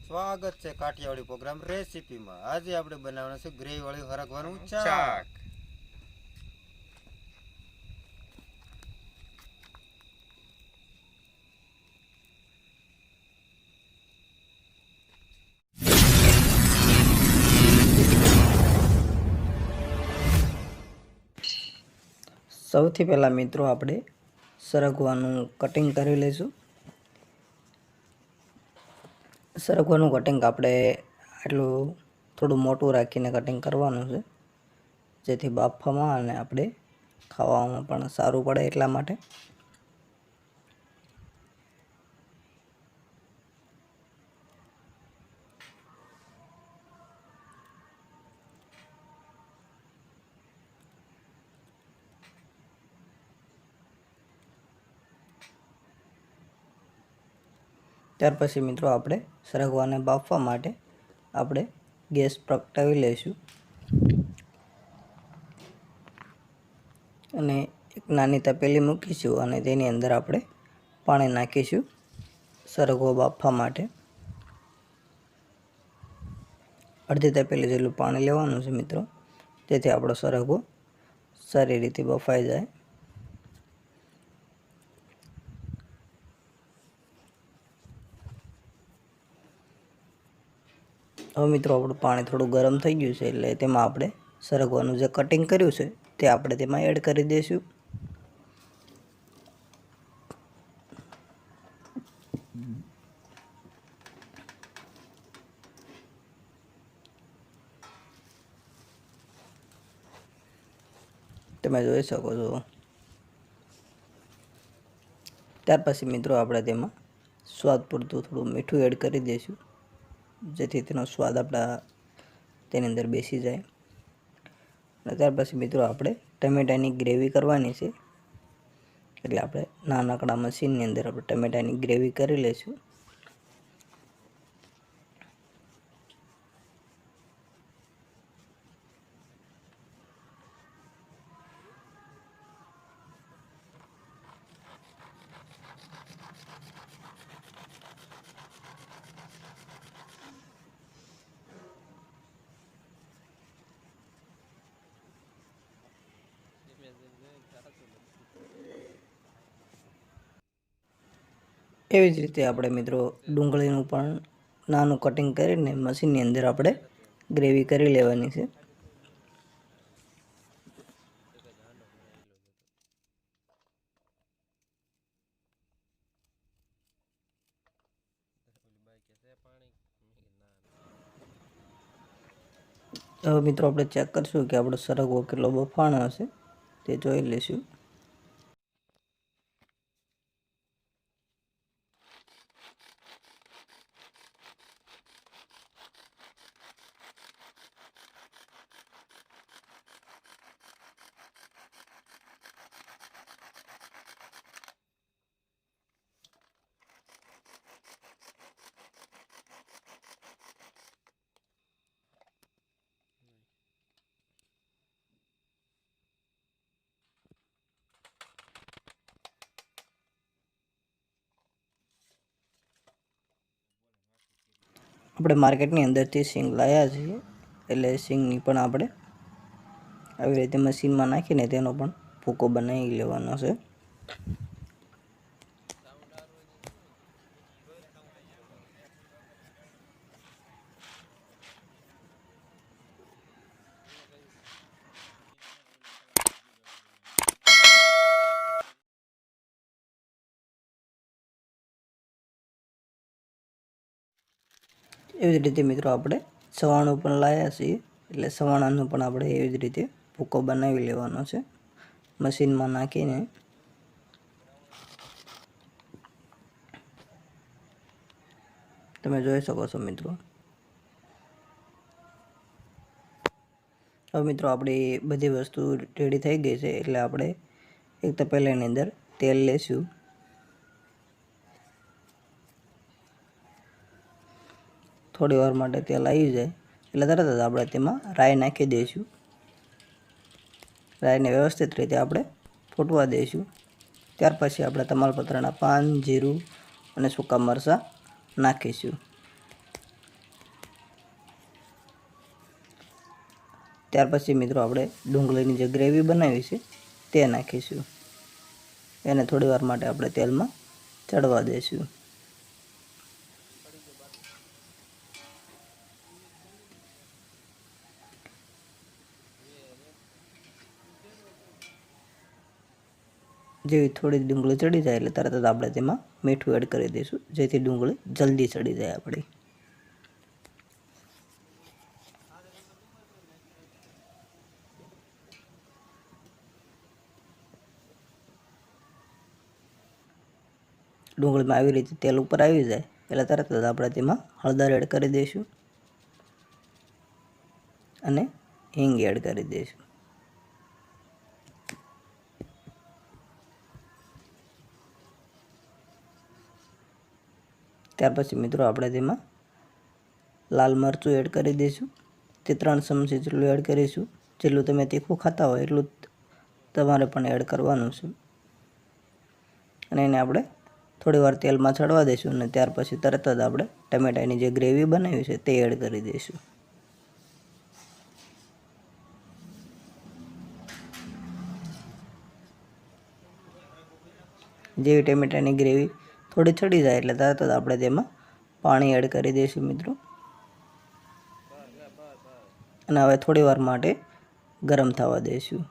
સ્વાગત છે કાઠિયાવાડી પ્રોગ્રામ રેસીપીમાં। આજે આપણે બનાવવાનું છે ગ્રેવી વાળી હરગવાનું શાક। સૌથી પહેલાં મિત્રો આપણે સરગવાનું કટિંગ કરી લઈશું। સરગવાનું કટિંગ આપણે આટલું થોડું મોટું રાખીને કટિંગ કરવાનું છે, જેથી બાફવામાં અને આપણે ખાવામાં પણ સારું પડે એટલા માટે। ત્યાર પછી મિત્રો આપણે સરગવાને બાફવા માટે આપણે ગેસ પ્રગટાવી લઈશું અને એક નાની તપેલી મૂકીશું અને તેની અંદર આપણે પાણી નાખીશું સરગવો બાફવા માટે। અડધી તપેલી જેટલું પાણી લેવાનું છે મિત્રો, જેથી આપણો સરગવો સારી રીતે બફાઈ જાય। હવે મિત્રો આપણું પાણી થોડું ગરમ થઈ ગયું છે, એટલે તેમાં આપણે સરગવાનું જે કટિંગ કર્યું છે તે આપણે તેમાં એડ કરી દઈશું। તમે જોઈ શકો છો। ત્યાર પછી મિત્રો આપણે તેમાં સ્વાદ પૂરતું થોડું મીઠું એડ કરી દઈશું, જેથી તેનો સ્વાદ આપણા તેની અંદર બેસી જાય। અને ત્યાર પછી મિત્રો આપણે ટમેટાની ગ્રેવી કરવાની છે, એટલે આપણે નાનકડા મશીનની અંદર આપણે ટમેટાની ગ્રેવી કરી લઈશું। એવી જ રીતે આપણે મિત્રો ડુંગળીનું પણ નાનું કટિંગ કરીને મશીનની અંદર આપણે ગ્રેવી કરી લેવાની છે। હવે મિત્રો આપણે ચેક કરશું કે આપણો સરગવો કેટલો બફાણો હશે, તે જોઈ લઈશું। આપણે માર્કેટની અંદરથી સિંગ લાવ્યા છીએ, એટલે સિંગની પણ આપણે આવી રીતે મશીનમાં નાખીને તેનો પણ ભૂકો બનાવી લેવાનો છે। એવી જ રીતે મિત્રો આપણે સવાણું પણ લાવ્યા છીએ, એટલે સવાણાનું પણ આપણે એવી જ રીતે ભૂકો બનાવી લેવાનો છે મશીનમાં નાખીને। તમે જોઈ શકો છો મિત્રો। હવે મિત્રો આપણી બધી વસ્તુ રેડી થઈ ગઈ છે, એટલે આપણે એક તપેલાની અંદર તેલ લેશું। થોડી વાર માટે તેલ આવી જાય એટલે તરત જ આપણે તેમાં રાઈ નાખી દઈશું। રાઈને વ્યવસ્થિત રીતે આપણે ફૂટવા દઈશું। ત્યાર પછી આપણે તમાલપત્રના પાન, જીરું અને સૂકા મરચાં નાખીશું। ત્યાર પછી મિત્રો આપણે ડુંગળીની જે ગ્રેવી બનાવી છે તે નાખીશું. એને થોડી વાર માટે આપણે તેલમાં ચડવા દઈશું. જેવી થોડી ડુંગળી ચડી જાય એટલે તરત જ આપણે તેમાં મીઠું એડ કરી દઈશું, જેથી ડુંગળી જલ્દી ચડી જાય આપણી. ડુંગળીમાં આવી રીતે તેલ ઉપર આવી જાય એટલે તરત જ આપણે તેમાં હળદર એડ કરી દઈશું અને હિંગ એડ કરી દઈશું. ત્યાર પછી મિત્રો આપણે તેમાં લાલ મરચું એડ કરી દઈશું. તે 3 ચમચી જેટલું એડ કરીશું. જેટલું તમે તીખું ખાતા હોય એટલું તમારે પણ એડ કરવાનું છે. અને એને આપણે થોડી વાર તેલમાં ચડવા દઈશું અને ત્યાર પછી તરત જ આપણે ટમેટાની જે ગ્રેવી બનાવી છે તે એડ કરી દઈશું. જેવી ટમેટાની ગ્રેવી થોડી ચડી જાય એટલે તરત જ આપણે તેમાં પાણી એડ કરી દઈશું મિત્રો. અને હવે થોડી વાર માટે ગરમ થવા દઈશું.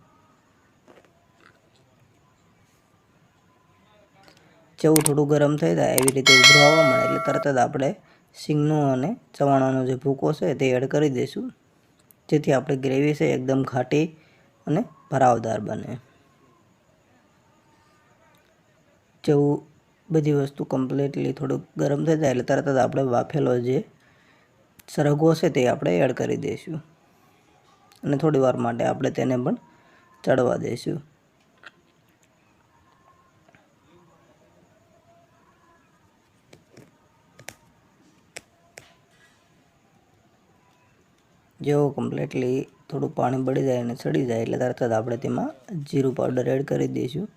જેવું થોડું ગરમ થઈ જાય એવી રીતે ઉભરો આવવા મળે એટલે તરત જ આપણે સિંગનો અને ચવાણાનો જે ભૂકો છે તે એડ કરી દઈશું, જેથી આપણી ગ્રેવી છે એકદમ ઘાટી અને ભરાવદાર બને. જેવું બધી વસ્તુ કમ્પ્લીટલી થોડુંક ગરમ થઈ જાય એટલે તરત જ આપણે બાફેલો જે સરગવો છે તે આપણે એડ કરી દઈશું અને થોડી વાર માટે આપણે તેને પણ ચડવા દઈશું. જેવો કમ્પ્લીટલી થોડું પાણી બળી જાય અને ચડી જાય એટલે તરત જ આપણે તેમાં જીરું પાવડર એડ કરી દઈશું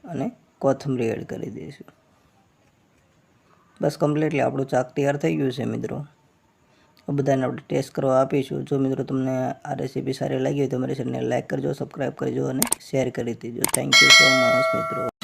અને કોથમરી એડ કરી દઈશું. બસ કમ્પ્લીટલી આપણું શાક તૈયાર થઈ ગયું છે મિત્રો. બધાને આપણે ટેસ્ટ કરવા આપીશું. જો મિત્રો તમને આ રેસીપી સારી લાગી હોય તો મારી ચેનલને લાઈક કરજો, સબસ્ક્રાઈબ કરજો અને શેર કરી દેજો. થેન્ક યુ સો મચ મિત્રો.